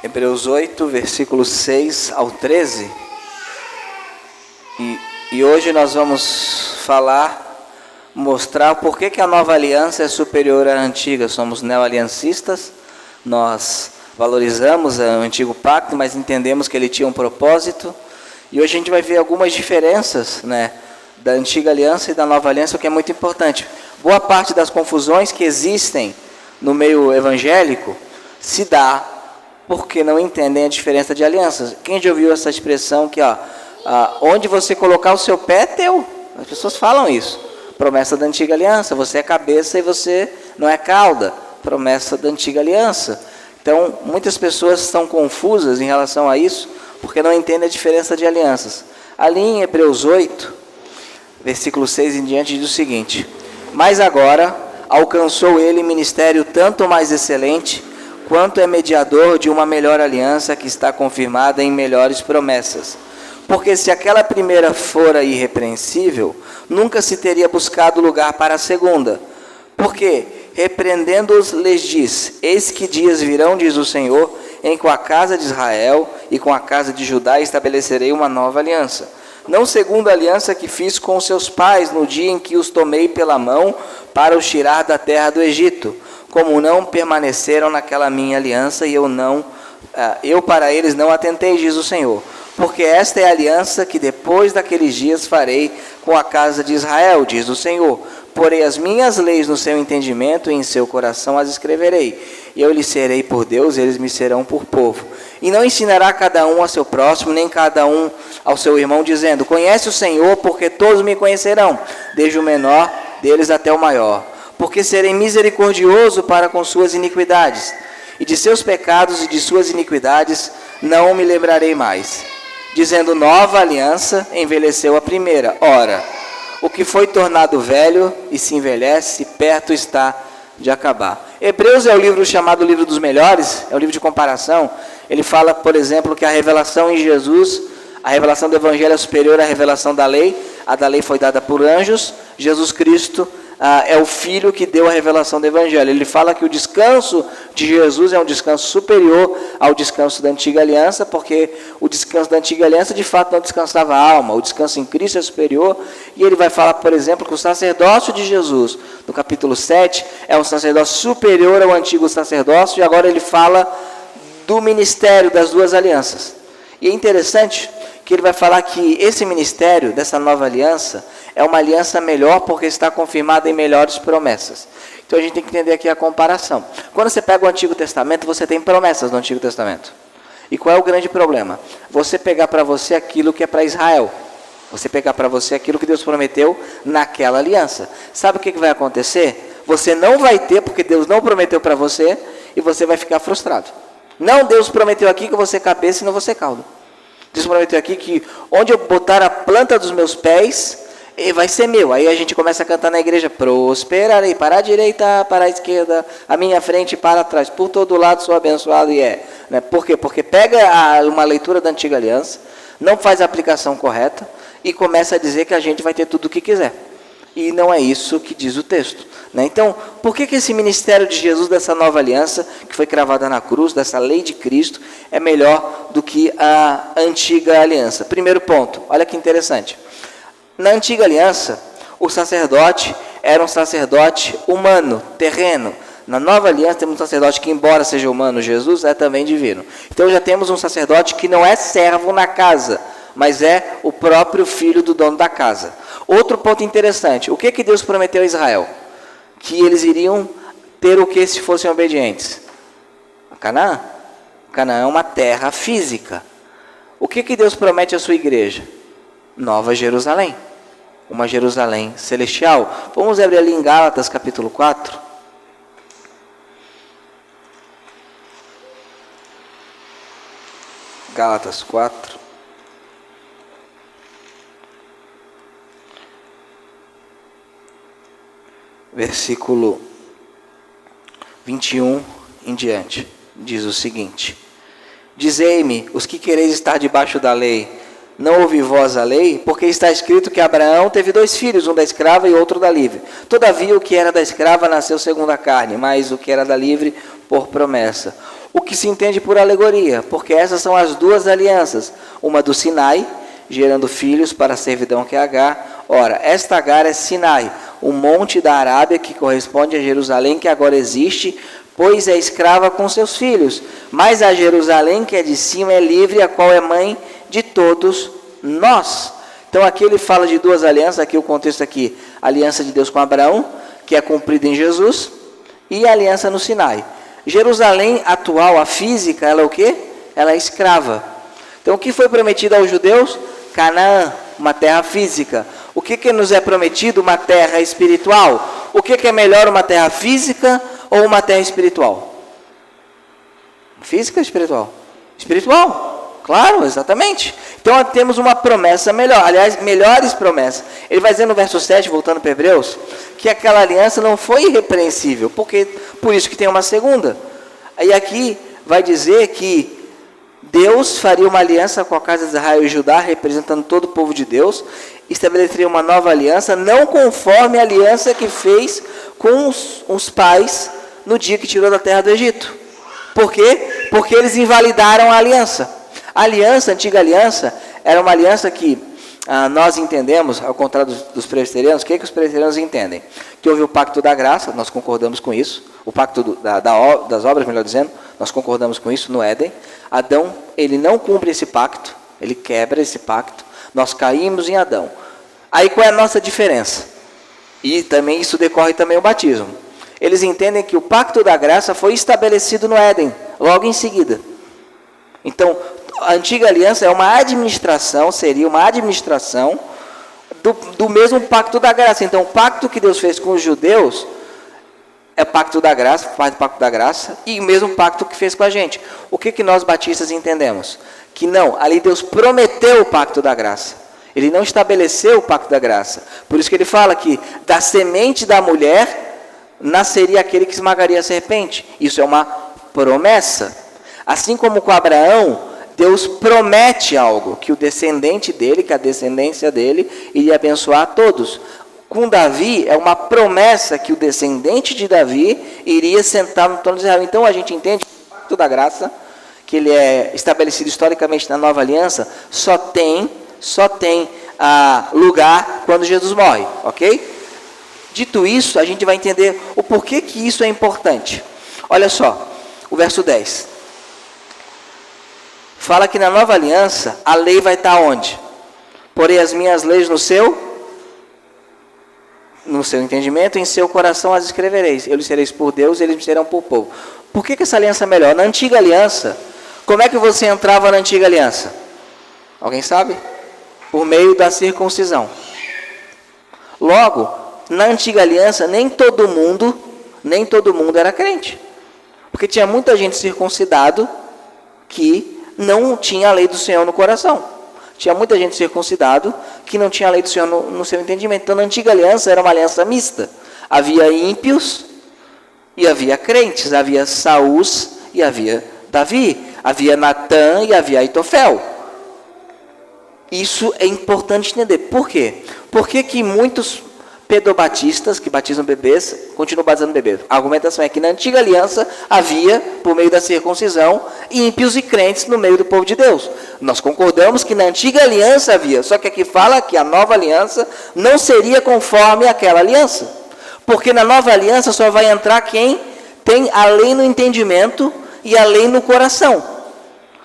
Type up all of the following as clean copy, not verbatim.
Hebreus 8, versículos 6 ao 13. E hoje nós vamos mostrar por que a nova aliança é superior à antiga. Somos neoaliancistas, nós valorizamos o antigo pacto, mas entendemos que ele tinha um propósito. E hoje a gente vai ver algumas diferenças, da antiga aliança e da nova aliança, o que é muito importante. Boa parte das confusões que existem no meio evangélico se dá porque não entendem a diferença de alianças. Quem já ouviu essa expressão que, onde você colocar o seu pé é teu? As pessoas falam isso. Promessa da antiga aliança, você é cabeça e você não é cauda. Promessa da antiga aliança. Então, muitas pessoas estão confusas em relação a isso, porque não entendem a diferença de alianças. Ali em Hebreus 8, versículo 6 em diante, diz o seguinte: mas agora alcançou ele ministério tanto mais excelente, quanto é mediador de uma melhor aliança que está confirmada em melhores promessas. Porque se aquela primeira fora irrepreensível, nunca se teria buscado lugar para a segunda. Porque, repreendendo-os, lhes diz: eis que dias virão, diz o Senhor, em que com a casa de Israel e com a casa de Judá estabelecerei uma nova aliança. Não segundo a aliança que fiz com seus pais no dia em que os tomei pela mão para os tirar da terra do Egito, como não permaneceram naquela minha aliança, e eu para eles não atentei, diz o Senhor. Porque esta é a aliança que depois daqueles dias farei com a casa de Israel, diz o Senhor. Porei as minhas leis no seu entendimento e em seu coração as escreverei. E eu lhes serei por Deus, e eles me serão por povo. E não ensinará cada um a seu próximo, nem cada um ao seu irmão, dizendo: conhece o Senhor, porque todos me conhecerão, desde o menor deles até o maior. Porque serei misericordioso para com suas iniquidades, e de seus pecados e de suas iniquidades não me lembrarei mais. Dizendo: nova aliança envelheceu a primeira. Ora, o que foi tornado velho e se envelhece, perto está de acabar. Hebreus é o livro chamado livro dos melhores, é um livro de comparação. Ele fala, por exemplo, que a revelação em Jesus, a revelação do Evangelho é superior à revelação da lei. A da lei foi dada por anjos. Jesus Cristo é o Filho que deu a revelação do Evangelho. Ele fala que o descanso de Jesus é um descanso superior ao descanso da antiga aliança, porque o descanso da antiga aliança de fato não descansava a alma. O descanso em Cristo é superior. E ele vai falar, por exemplo, que o sacerdócio de Jesus, no capítulo 7, é um sacerdócio superior ao antigo sacerdócio. E agora ele fala do ministério das duas alianças. E é interessante que ele vai falar que esse ministério dessa nova aliança é uma aliança melhor porque está confirmada em melhores promessas. Então a gente tem que entender aqui a comparação. Quando você pega o Antigo Testamento, você tem promessas no Antigo Testamento. E qual é o grande problema? Você pegar para você aquilo que é para Israel. Você pegar para você aquilo que Deus prometeu naquela aliança. Sabe o que vai acontecer? Você não vai ter porque Deus não prometeu para você e você vai ficar frustrado. Não, Deus prometeu aqui que eu vou ser cabeça e não vou ser cauda. Deus prometeu aqui que onde eu botar a planta dos meus pés, vai ser meu. Aí a gente começa a cantar na igreja: prosperarei para a direita, para a esquerda, a minha frente e para trás. Por todo lado sou abençoado e é. Por quê? Porque pega uma leitura da antiga aliança, não faz a aplicação correta e começa a dizer que a gente vai ter tudo o que quiser. E não é isso que diz o texto. Então, por que esse ministério de Jesus, dessa nova aliança, que foi cravada na cruz, dessa lei de Cristo, é melhor do que a antiga aliança? Primeiro ponto, olha que interessante. Na antiga aliança, o sacerdote era um sacerdote humano, terreno. Na nova aliança, temos um sacerdote que, embora seja humano, Jesus é também divino. Então, já temos um sacerdote que não é servo na casa, mas é o próprio filho do dono da casa. Outro ponto interessante: o que Deus prometeu a Israel? Que eles iriam ter o que se fossem obedientes? A Canaã. Canaã é uma terra física. O que Deus promete à sua igreja? Nova Jerusalém. Uma Jerusalém celestial. Vamos abrir ali em Gálatas capítulo 4. Gálatas 4. Versículo 21 em diante, diz o seguinte: dizei-me, os que quereis estar debaixo da lei, não ouvi vós a lei? Porque está escrito que Abraão teve 2 filhos, um da escrava e outro da livre. Todavia o que era da escrava nasceu segundo a carne, mas o que era da livre por promessa. o que se entende por alegoria, porque essas são as duas alianças, uma do Sinai, gerando filhos para a servidão que é Agar. Ora, esta Agar é Sinai, o monte da Arábia que corresponde a Jerusalém, que agora existe, pois é escrava com seus filhos. Mas a Jerusalém, que é de cima, é livre, a qual é mãe de todos nós. Então aqui ele fala de duas alianças, aqui o contexto aqui, a aliança de Deus com Abraão, que é cumprida em Jesus, e a aliança no Sinai. Jerusalém atual, a física, ela é o quê? Ela é escrava. Então o que foi prometido aos judeus? Canaã, uma terra física. O que nos é prometido? Uma terra espiritual. O que é melhor, uma terra física ou uma terra espiritual? Física ou espiritual? Espiritual, claro, exatamente. Então temos uma promessa melhor, aliás, melhores promessas. Ele vai dizer no verso 7, voltando para Hebreus, que aquela aliança não foi irrepreensível, por isso que tem uma segunda. Aí aqui vai dizer que Deus faria uma aliança com a casa de Israel e Judá, representando todo o povo de Deus, estabeleceria uma nova aliança, não conforme a aliança que fez com os pais no dia que tirou da terra do Egito. Por quê? Porque eles invalidaram a aliança. A aliança, a antiga aliança, era uma aliança que nós entendemos, ao contrário dos presbiterianos. O que os presbiterianos entendem? Que houve o pacto da graça, nós concordamos com isso, o pacto das obras, melhor dizendo, nós concordamos com isso no Éden. Adão, ele não cumpre esse pacto, ele quebra esse pacto, nós caímos em Adão. Aí qual é a nossa diferença? E também isso decorre também o batismo. Eles entendem que o pacto da graça foi estabelecido no Éden, logo em seguida. Então, a antiga aliança é uma administração, seria uma administração do mesmo pacto da graça. Então, o pacto que Deus fez com os judeus é pacto da graça, faz pacto da graça, e o mesmo pacto que fez com a gente. O que nós batistas entendemos? Que não, ali Deus prometeu o pacto da graça. Ele não estabeleceu o pacto da graça. Por isso que ele fala que da semente da mulher nasceria aquele que esmagaria a serpente. Isso é uma promessa. Assim como com Abraão, Deus promete algo, que o descendente dele, que a descendência dele, iria abençoar a todos. Com Davi, é uma promessa que o descendente de Davi iria sentar no trono de Israel. Então a gente entende que o pacto da graça, que ele é estabelecido historicamente na nova aliança, só tem lugar quando Jesus morre, ok? Dito isso, a gente vai entender o porquê que isso é importante. Olha só, o verso 10. Fala que na nova aliança, a lei vai estar onde? Porém as minhas leis no seu entendimento, em seu coração as escrevereis. Eu lhes sereis por Deus, eles me serão por povo. Por que essa aliança é melhor? Na antiga aliança, como é que você entrava na antiga aliança? Alguém sabe? Por meio da circuncisão. Logo, na antiga aliança, nem todo mundo era crente. Porque tinha muita gente circuncidado que não tinha a lei do Senhor no coração. Tinha muita gente circuncidado que não tinha a lei do Senhor no seu entendimento. Então, na antiga aliança era uma aliança mista. Havia ímpios e havia crentes. Havia Saúl e havia Davi. Havia Natã e havia Aitofel. Isso é importante entender. Por quê? Por que muitos pedobatistas que batizam bebês continuam batizando bebês? A argumentação é que na antiga aliança havia, por meio da circuncisão, ímpios e crentes no meio do povo de Deus. Nós concordamos que na antiga aliança havia, só que aqui fala que a nova aliança não seria conforme aquela aliança. Porque na nova aliança só vai entrar quem tem a lei no entendimento e a lei no coração.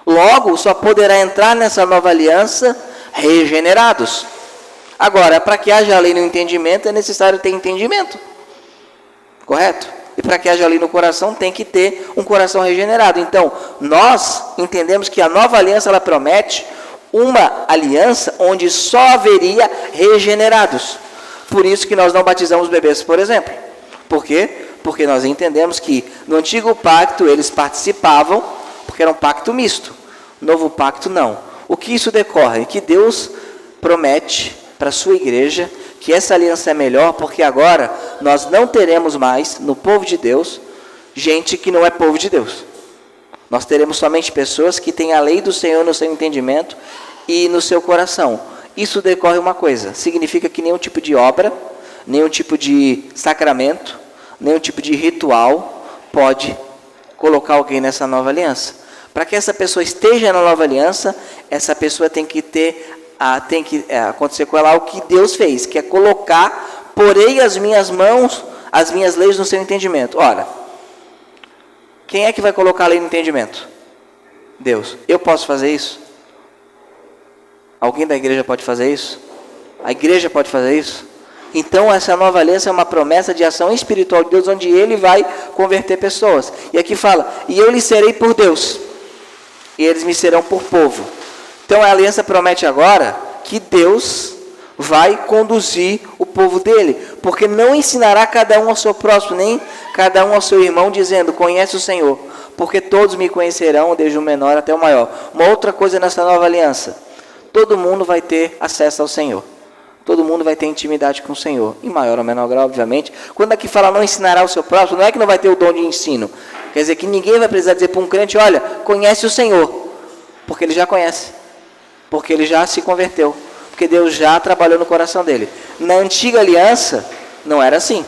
Logo, só poderá entrar nessa nova aliança regenerados. Agora, para que haja a lei no entendimento, é necessário ter entendimento. Correto? E para que haja a lei no coração, tem que ter um coração regenerado. Então, nós entendemos que a nova aliança, ela promete uma aliança onde só haveria regenerados. Por isso que nós não batizamos bebês, por exemplo. Por quê? Porque nós entendemos que no antigo pacto eles participavam, porque era um pacto misto. No novo pacto, não. O que isso decorre? Que Deus promete para a sua igreja que essa aliança é melhor, porque agora nós não teremos mais no povo de Deus gente que não é povo de Deus. Nós teremos somente pessoas que têm a lei do Senhor no seu entendimento e no seu coração. Isso decorre uma coisa, significa que nenhum tipo de obra, nenhum tipo de sacramento, nenhum tipo de ritual pode colocar alguém nessa nova aliança. Para que essa pessoa esteja na nova aliança, essa pessoa tem que acontecer com ela o que Deus fez, que é colocar, porei as minhas mãos, as minhas leis no seu entendimento. Ora, quem é que vai colocar a lei no entendimento? Deus. Eu posso fazer isso? Alguém da igreja pode fazer isso? A igreja pode fazer isso? Então essa nova aliança é uma promessa de ação espiritual de Deus, onde Ele vai converter pessoas. E aqui fala, e eu lhes serei por Deus, e eles me serão por povo. Então a aliança promete agora que Deus vai conduzir o povo dele, porque não ensinará cada um ao seu próximo, nem cada um ao seu irmão, dizendo, conhece o Senhor, porque todos me conhecerão, desde o menor até o maior. Uma outra coisa nessa nova aliança, todo mundo vai ter acesso ao Senhor. Todo mundo vai ter intimidade com o Senhor, em maior ou menor grau, obviamente. Quando aqui fala não ensinará ao seu próximo, não é que não vai ter o dom de ensino. Quer dizer que ninguém vai precisar dizer para um crente, olha, conhece o Senhor. Porque ele já conhece. Porque ele já se converteu. Porque Deus já trabalhou no coração dele. Na antiga aliança, não era assim.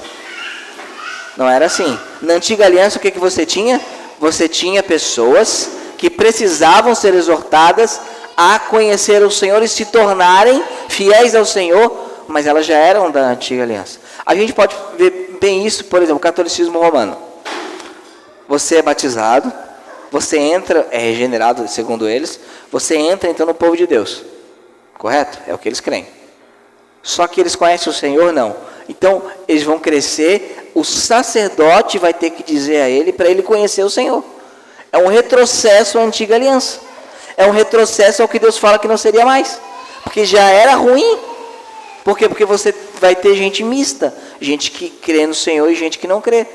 Não era assim. Na antiga aliança, o que você tinha? Você tinha pessoas que precisavam ser exortadas a conhecer o Senhor e se tornarem fiéis ao Senhor, mas elas já eram da antiga aliança. A gente pode ver bem isso, por exemplo, o catolicismo romano. Você é batizado, você entra, é regenerado, segundo eles, você entra então no povo de Deus. Correto? É o que eles creem. Só que eles conhecem o Senhor? Não. Então, eles vão crescer, o sacerdote vai ter que dizer a ele, para ele conhecer o Senhor. É um retrocesso à antiga aliança. É um retrocesso ao que Deus fala que não seria mais. Porque já era ruim. Por quê? Porque você vai ter gente mista. Gente que crê no Senhor e gente que não crê.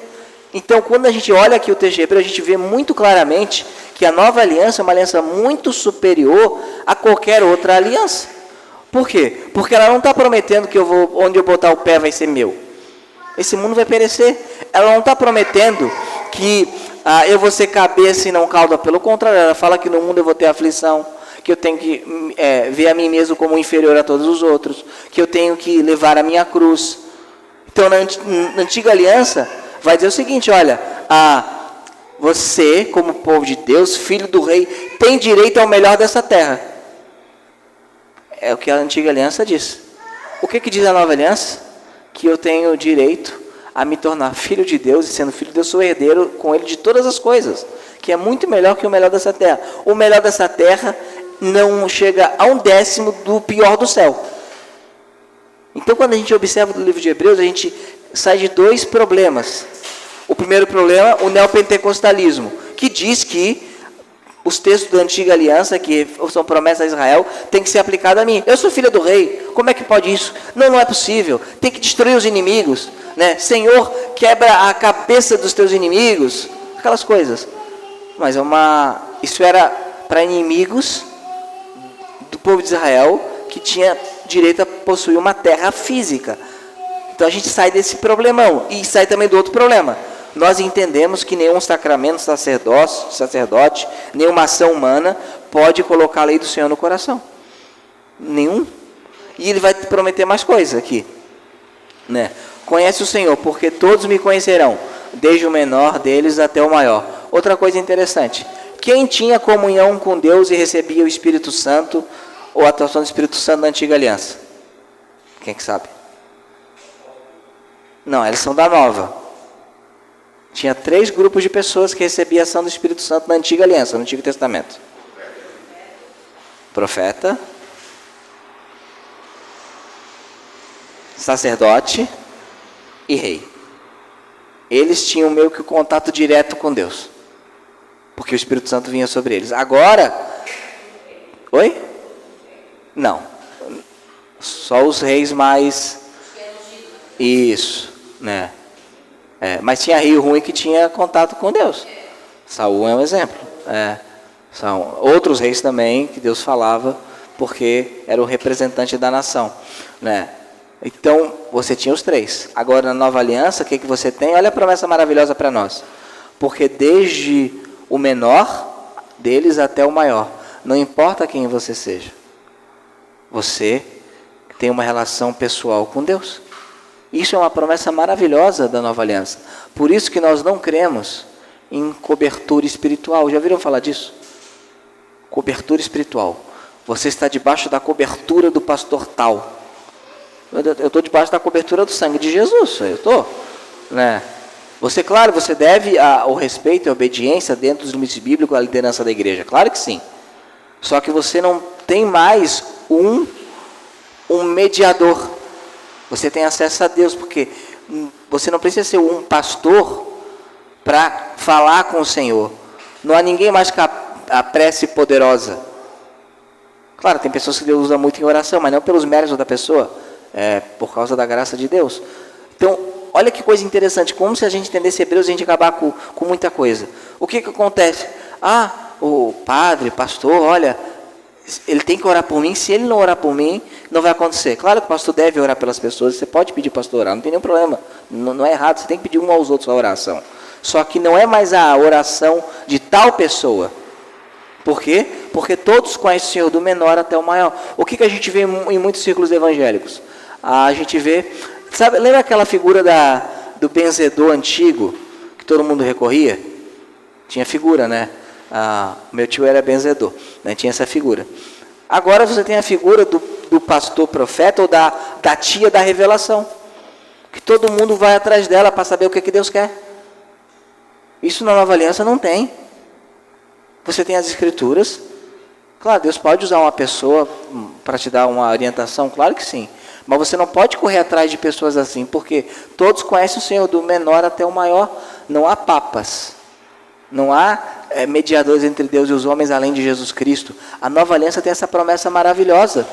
Então, quando a gente olha aqui o texto de Hebreus, a gente vê muito claramente que a nova aliança é uma aliança muito superior a qualquer outra aliança. Por quê? Porque ela não está prometendo que onde eu botar o pé vai ser meu. Esse mundo vai perecer. Ela não está prometendo que eu vou ser cabeça e não cauda. Pelo contrário, ela fala que no mundo eu vou ter aflição, que eu tenho que ver a mim mesmo como inferior a todos os outros, que eu tenho que levar a minha cruz. Então, na antiga aliança, vai dizer o seguinte, olha, você, como povo de Deus, filho do rei, tem direito ao melhor dessa terra. É o que a antiga aliança diz. O que diz a nova aliança? Que eu tenho direito a me tornar filho de Deus, e sendo filho de Deus, sou herdeiro com ele de todas as coisas, que é muito melhor que o melhor dessa terra. O melhor dessa terra não chega a 1/10 do pior do céu. Então, quando a gente observa o livro de Hebreus, a gente sai de dois problemas. O primeiro problema, o neopentecostalismo, que diz que os textos da antiga aliança, que são promessas a Israel, tem que ser aplicado a mim. Eu sou filho do rei, como é que pode isso? Não é possível. Tem que destruir os inimigos, né? Senhor, quebra a cabeça dos teus inimigos, aquelas coisas. Mas isso era para inimigos do povo de Israel, que tinha direito a possuir uma terra física. Então a gente sai desse problemão e sai também do outro problema. Nós entendemos que nenhum sacramento, sacerdote, nenhuma ação humana pode colocar a lei do Senhor no coração. Nenhum. E ele vai te prometer mais coisas aqui, né? Conhece o Senhor, porque todos me conhecerão, desde o menor deles até o maior. Outra coisa interessante, quem tinha comunhão com Deus e recebia o Espírito Santo, ou a atuação do Espírito Santo na antiga aliança? Quem que sabe? Não, eles são da nova. Tinha 3 grupos de pessoas que recebiam a ação do Espírito Santo na antiga aliança, no Antigo Testamento. Profeta, sacerdote e rei. Eles tinham meio que o contato direto com Deus, porque o Espírito Santo vinha sobre eles. Agora, oi? Não, só os reis mais, isso, né? Mas tinha rei ruim que tinha contato com Deus. Saul é um exemplo. São outros reis também que Deus falava, porque era o representante da nação, né? Então, você tinha os 3. Agora, na nova aliança, o que você tem? Olha a promessa maravilhosa para nós. Porque desde o menor deles até o maior, não importa quem você seja, você tem uma relação pessoal com Deus. Isso é uma promessa maravilhosa da nova aliança. Por isso que nós não cremos em cobertura espiritual. Já ouviram falar disso? Cobertura espiritual. Você está debaixo da cobertura do pastor tal. Eu estou debaixo da cobertura do sangue de Jesus. Eu estou, né? Você, claro, você deve o respeito e a obediência dentro dos limites bíblicos à liderança da igreja. Claro que sim. Só que você não tem mais um mediador. Você tem acesso a Deus, porque você não precisa ser um pastor para falar com o Senhor. Não há ninguém mais que a prece poderosa. Claro, tem pessoas que Deus usa muito em oração, mas não pelos méritos da pessoa, por causa da graça de Deus. Então, olha que coisa interessante, como se a gente entendesse Hebreus, a gente acabar com muita coisa. O que acontece? O padre, pastor, olha, ele tem que orar por mim. Se ele não orar por mim, não vai acontecer. Claro que o pastor deve orar pelas pessoas, você pode pedir para o pastor orar, não tem nenhum problema, não é errado, você tem que pedir um aos outros a oração. Só que não é mais a oração de tal pessoa. Por quê? Porque todos conhecem o Senhor, do menor até o maior. O que a gente vê em muitos círculos evangélicos? A gente vê, sabe, lembra aquela figura do benzedor antigo, que todo mundo recorria? Tinha figura, né? Meu tio era benzedor, né? Tinha essa figura. Agora você tem a figura do pastor profeta ou da tia da revelação, que todo mundo vai atrás dela para saber o que Deus quer. Isso na Nova Aliança não tem. Você tem as escrituras. Claro, Deus pode usar uma pessoa para te dar uma orientação, claro que sim. Mas você não pode correr atrás de pessoas assim, porque todos conhecem o Senhor, do menor até o maior. Não há papas. Não há mediadores entre Deus e os homens além de Jesus Cristo. A Nova Aliança tem essa promessa maravilhosa,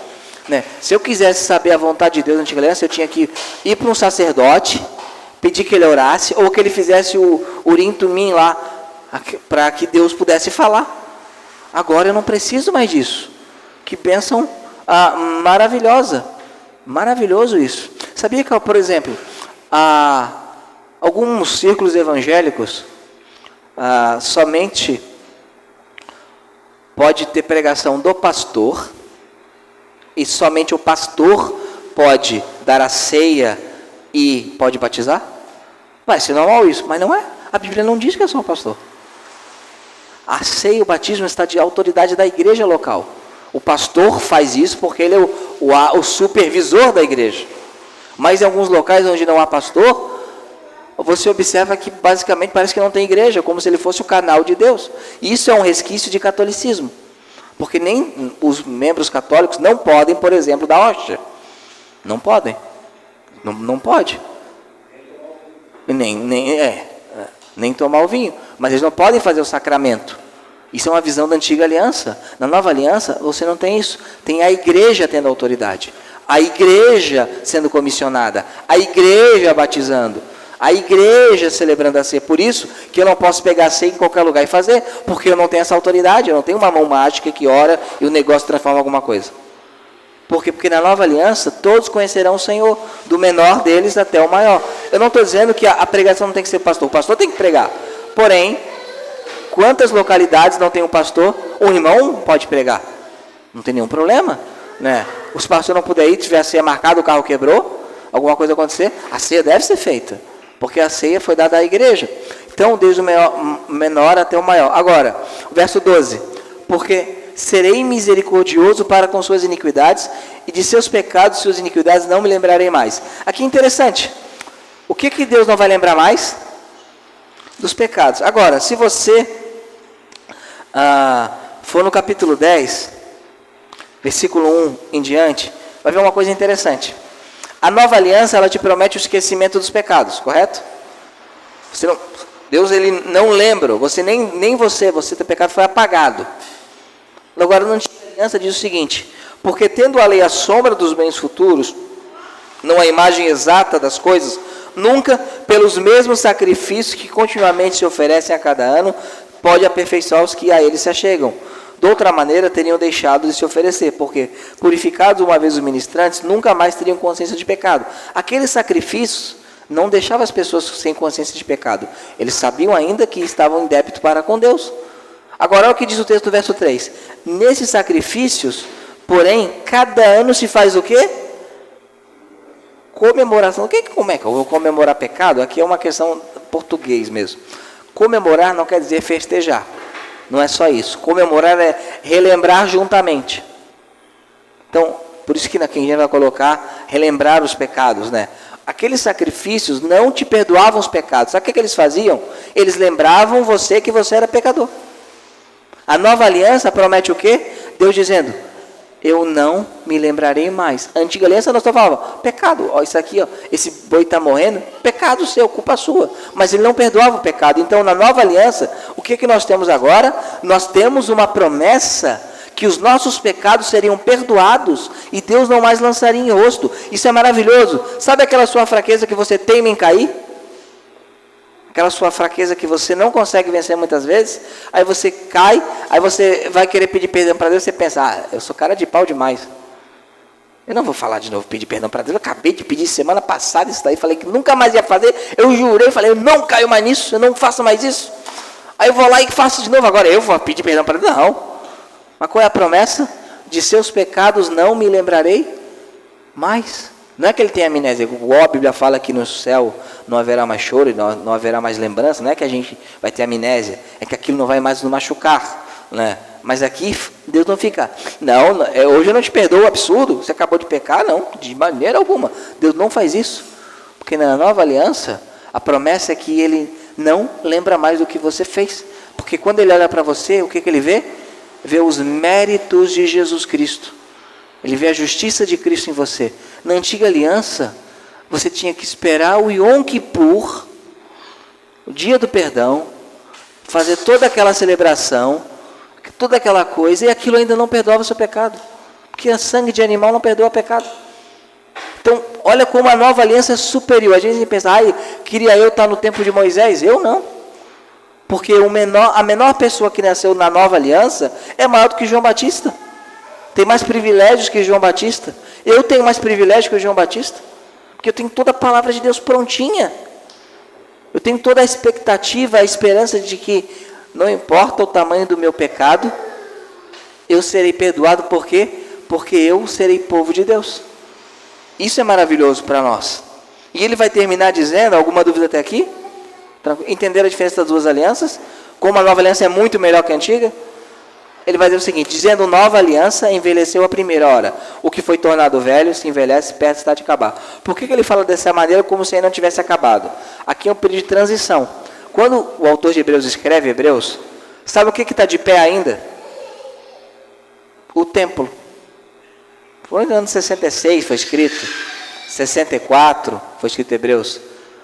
né? Se eu quisesse saber a vontade de Deus na Antiga Aliança, eu tinha que ir para um sacerdote, pedir que ele orasse, ou que ele fizesse o Urim Tumim lá, para que Deus pudesse falar. Agora eu não preciso mais disso. Que bênção maravilhosa. Maravilhoso isso. Sabia que, por exemplo, alguns círculos evangélicos somente pode ter pregação do pastor, e somente o pastor pode dar a ceia e pode batizar? Vai ser normal isso, mas não é. A Bíblia não diz que é só o pastor. A ceia e o batismo está de autoridade da igreja local. O pastor faz isso porque ele é o supervisor da igreja. Mas em alguns locais onde não há pastor, você observa que basicamente parece que não tem igreja, como se ele fosse o canal de Deus. Isso é um resquício de catolicismo. Porque nem os membros católicos não podem, por exemplo, dar hóstia. Não podem. Não pode. Nem tomar o vinho. Mas eles não podem fazer o sacramento. Isso é uma visão da antiga aliança. Na nova aliança, você não tem isso. Tem a igreja tendo autoridade. A igreja sendo comissionada. A igreja batizando. A igreja celebrando a ceia. Por isso que eu não posso pegar a ceia em qualquer lugar e fazer. Porque eu não tenho essa autoridade. Eu não tenho uma mão mágica que ora e o negócio transforma em alguma coisa. Por quê? Porque na nova aliança, todos conhecerão o Senhor. Do menor deles até o maior. Eu não estou dizendo que a pregação não tem que ser pastor. O pastor tem que pregar. Porém, quantas localidades não tem um pastor? Um irmão pode pregar. Não tem nenhum problema, né? Se o pastor não puder ir, tiver a ceia marcada, o carro quebrou, alguma coisa acontecer, a ceia deve ser feita. Porque a ceia foi dada à igreja. Então, desde o menor até o maior. Agora, o verso 12. Porque serei misericordioso para com suas iniquidades, e de seus pecados, suas iniquidades, não me lembrarei mais. Aqui é interessante. O que Deus não vai lembrar mais? Dos pecados. Agora, se você for no capítulo 10, versículo 1 em diante, vai ver uma coisa interessante. A nova aliança, ela te promete o esquecimento dos pecados, correto? Deus, ele não lembra, você teu pecado foi apagado. Agora, na antiga aliança diz o seguinte: porque tendo a lei a sombra dos bens futuros, não a imagem exata das coisas, nunca, pelos mesmos sacrifícios que continuamente se oferecem a cada ano, pode aperfeiçoar os que a ele se achegam. De outra maneira, teriam deixado de se oferecer, porque, purificados uma vez os ministrantes, nunca mais teriam consciência de pecado. Aqueles sacrifícios não deixavam as pessoas sem consciência de pecado. Eles sabiam ainda que estavam em débito para com Deus. Agora, olha o que diz o texto do verso 3. Nesses sacrifícios, porém, cada ano se faz o quê? Comemoração. Como é que eu vou comemorar pecado? Aqui é uma questão português mesmo. Comemorar não quer dizer festejar. Não é só isso. Comemorar é relembrar juntamente. Então, por isso que na King James vai colocar relembrar os pecados, né? Aqueles sacrifícios não te perdoavam os pecados. Sabe o que eles faziam? Eles lembravam você que você era pecador. A nova aliança promete o quê? Deus dizendo, eu não me lembrarei mais. A antiga aliança nós só falava, pecado, ó, isso aqui, ó, esse boi está morrendo, pecado seu, culpa sua. Mas ele não perdoava o pecado. Então, na nova aliança, o que nós temos agora? Nós temos uma promessa que os nossos pecados seriam perdoados e Deus não mais lançaria em rosto. Isso é maravilhoso. Sabe aquela sua fraqueza que você teima em cair? Aquela sua fraqueza que você não consegue vencer muitas vezes, aí você cai, aí você vai querer pedir perdão para Deus, você pensa, eu sou cara de pau demais. Eu não vou falar de novo, pedir perdão para Deus, eu acabei de pedir semana passada isso daí, falei que nunca mais ia fazer, eu jurei, falei, eu não caio mais nisso, eu não faço mais isso. Aí eu vou lá e faço de novo, agora eu vou pedir perdão para Deus, não. Mas qual é a promessa? De seus pecados não me lembrarei mais. Não é que ele tem amnésia, a Bíblia fala que no céu não haverá mais choro, não haverá mais lembrança, não é que a gente vai ter amnésia, é que aquilo não vai mais nos machucar, né? Mas aqui Deus não fica, não, hoje eu não te perdoo, absurdo, você acabou de pecar, não, de maneira alguma, Deus não faz isso, porque na nova aliança, a promessa é que Ele não lembra mais do que você fez, porque quando Ele olha para você, o que Ele vê? Vê os méritos de Jesus Cristo, Ele vê a justiça de Cristo em você. Na antiga aliança, você tinha que esperar o Yom Kippur, o dia do perdão, fazer toda aquela celebração, toda aquela coisa, e aquilo ainda não perdoava o seu pecado, porque a sangue de animal não perdoa o pecado. Então, olha como a nova aliança é superior. A gente pensa, queria eu estar no tempo de Moisés. Eu não. Porque a menor pessoa que nasceu na nova aliança é maior do que João Batista. Tem mais privilégios que João Batista. Eu tenho mais privilégios que João Batista. Porque eu tenho toda a palavra de Deus prontinha. Eu tenho toda a expectativa, a esperança de que, não importa o tamanho do meu pecado, eu serei perdoado. Por quê? Porque eu serei povo de Deus. Isso é maravilhoso para nós. E ele vai terminar dizendo, alguma dúvida até aqui? Entenderam a diferença das duas alianças? Como a nova aliança é muito melhor que a antiga? Ele vai dizer o seguinte, dizendo nova aliança, envelheceu a primeira hora. O que foi tornado velho, se envelhece, perto está de acabar. Por que ele fala dessa maneira, como se ainda não tivesse acabado? Aqui é um período de transição. Quando o autor de Hebreus escreve Hebreus, sabe o que está de pé ainda? O templo. Foi no ano 66, foi escrito. 64, foi escrito Hebreus.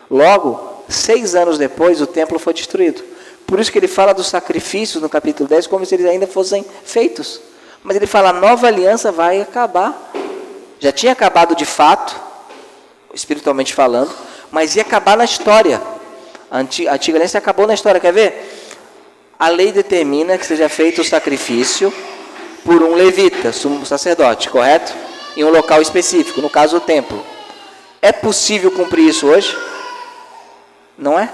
Logo, 6 anos depois, o templo foi destruído. Por isso que ele fala dos sacrifícios no capítulo 10, como se eles ainda fossem feitos. Mas ele fala, a nova aliança vai acabar. Já tinha acabado de fato, espiritualmente falando, mas ia acabar na história. A antiga aliança acabou na história, quer ver? A lei determina que seja feito o sacrifício por um levita, sumo sacerdote, correto? Em um local específico, no caso o templo. É possível cumprir isso hoje? Não é?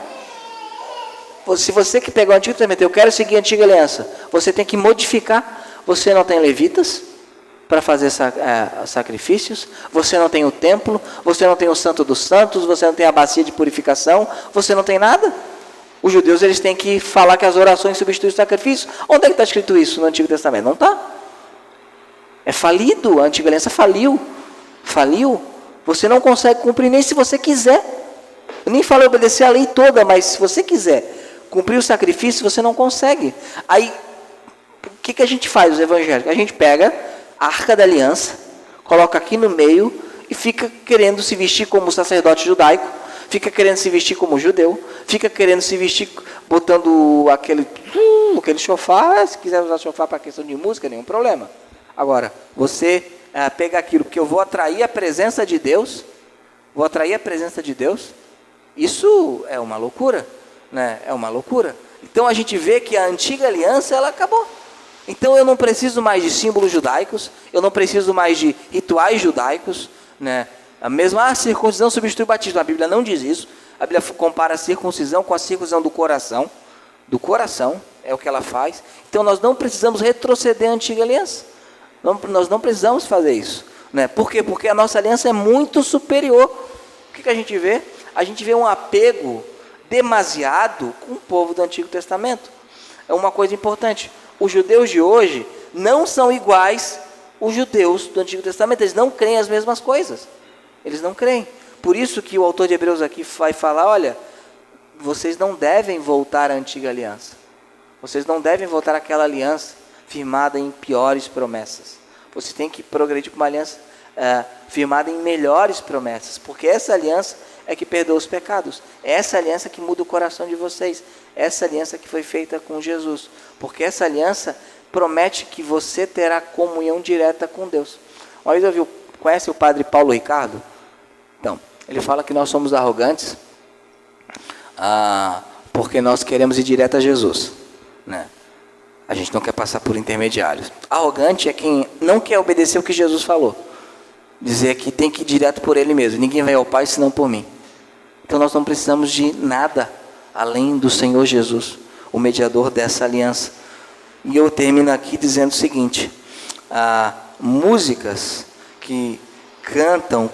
Se você que pegou o Antigo Testamento, eu quero seguir a antiga aliança, você tem que modificar. Você não tem levitas para fazer sacrifícios, você não tem o templo, você não tem o Santo dos Santos, você não tem a bacia de purificação, você não tem nada. Os judeus, eles têm que falar que as orações substituem os sacrifícios. Onde é que está escrito isso no Antigo Testamento? Não está. É falido, a antiga aliança faliu. Você não consegue cumprir nem se você quiser. Eu nem falo obedecer a lei toda, mas se você quiser cumprir o sacrifício, você não consegue. Aí, o que a gente faz, os evangélicos? A gente pega a Arca da Aliança, coloca aqui no meio e fica querendo se vestir como sacerdote judaico, fica querendo se vestir como judeu, fica querendo se vestir botando aquele chofar. Se quiser usar chofar para questão de música, nenhum problema. Agora, você pega aquilo, porque eu vou atrair a presença de Deus, isso é uma loucura, né? É uma loucura. Então a gente vê que a antiga aliança, ela acabou. Então eu não preciso mais de símbolos judaicos, eu não preciso mais de rituais judaicos, né? A mesma circuncisão substitui o batismo. A Bíblia não diz isso. A Bíblia compara a circuncisão com a circuncisão do coração. Do coração é o que ela faz. Então nós não precisamos retroceder à antiga aliança. Nós não precisamos fazer isso, né? Por quê? Porque a nossa aliança é muito superior. O que a gente vê? A gente vê um apego demasiado com o povo do Antigo Testamento. É uma coisa importante. Os judeus de hoje não são iguais os judeus do Antigo Testamento. Eles não creem as mesmas coisas. Eles não creem. Por isso que o autor de Hebreus aqui vai falar, olha, vocês não devem voltar à antiga aliança. Vocês não devem voltar àquela aliança firmada em piores promessas. Vocês têm que progredir para uma aliança firmada em melhores promessas, porque essa aliança é que perdoa os pecados. É essa aliança que muda o coração de vocês. Essa aliança que foi feita com Jesus. Porque essa aliança promete que você terá comunhão direta com Deus. Uma vez conhece o padre Paulo Ricardo? Então, ele fala que nós somos arrogantes porque nós queremos ir direto a Jesus, né? A gente não quer passar por intermediários. Arrogante é quem não quer obedecer o que Jesus falou. Dizer que tem que ir direto por Ele mesmo. Ninguém vai ao Pai senão por mim. Então nós não precisamos de nada além do Senhor Jesus, o mediador dessa aliança. E eu termino aqui dizendo o seguinte: músicas que cantam,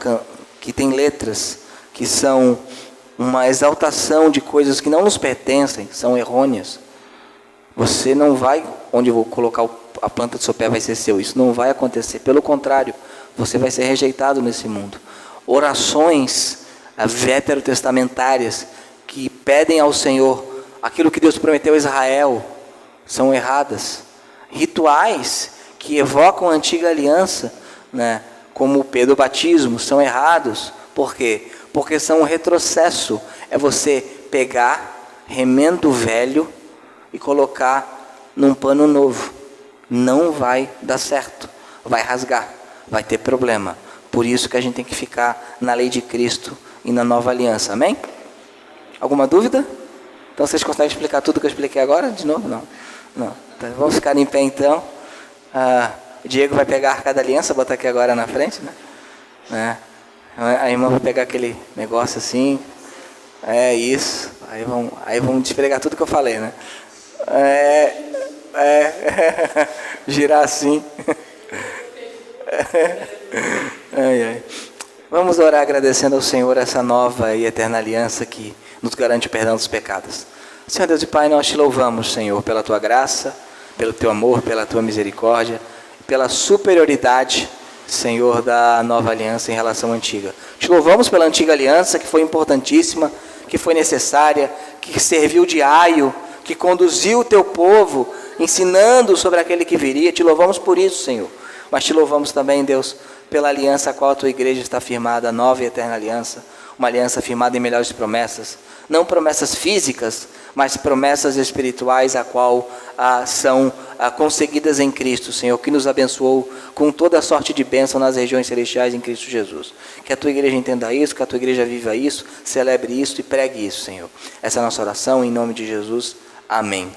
que têm letras, que são uma exaltação de coisas que não nos pertencem, são errôneas. Você não vai, onde eu vou colocar a planta do seu pé vai ser seu. Isso não vai acontecer. Pelo contrário, você vai ser rejeitado nesse mundo. Orações veterotestamentárias que pedem ao Senhor aquilo que Deus prometeu a Israel são erradas. Rituais que evocam a antiga aliança, né, como o pedobatismo, são errados. Por quê? Porque são um retrocesso. É você pegar remendo velho e colocar num pano novo. Não vai dar certo. Vai rasgar. Vai ter problema. Por isso que a gente tem que ficar na lei de Cristo e na nova aliança. Amém? Alguma dúvida? Então vocês conseguem explicar tudo que eu expliquei agora? De novo? Não. Então, vamos ficar em pé então. O Diego vai pegar a arca da aliança, botar aqui agora na frente, né? A irmã vai pegar aquele negócio assim. É isso. Aí vamos despregar tudo que eu falei, né? Girar assim. Vamos orar agradecendo ao Senhor essa nova e eterna aliança que nos garante o perdão dos pecados. Senhor Deus e Pai, nós te louvamos, Senhor, pela tua graça, pelo teu amor, pela tua misericórdia, pela superioridade, Senhor, da nova aliança em relação à antiga. Te louvamos pela antiga aliança, que foi importantíssima, que foi necessária, que serviu de aio, que conduziu o teu povo, ensinando sobre aquele que viria. Te louvamos por isso, Senhor. Mas te louvamos também, Deus, pela aliança a qual a tua igreja está firmada, a nova e eterna aliança, uma aliança firmada em melhores promessas, não promessas físicas, mas promessas espirituais, a qual são conseguidas em Cristo, Senhor, que nos abençoou com toda a sorte de bênção nas regiões celestiais em Cristo Jesus. Que a tua igreja entenda isso, que a tua igreja viva isso, celebre isso e pregue isso, Senhor. Essa é a nossa oração, em nome de Jesus. Amém.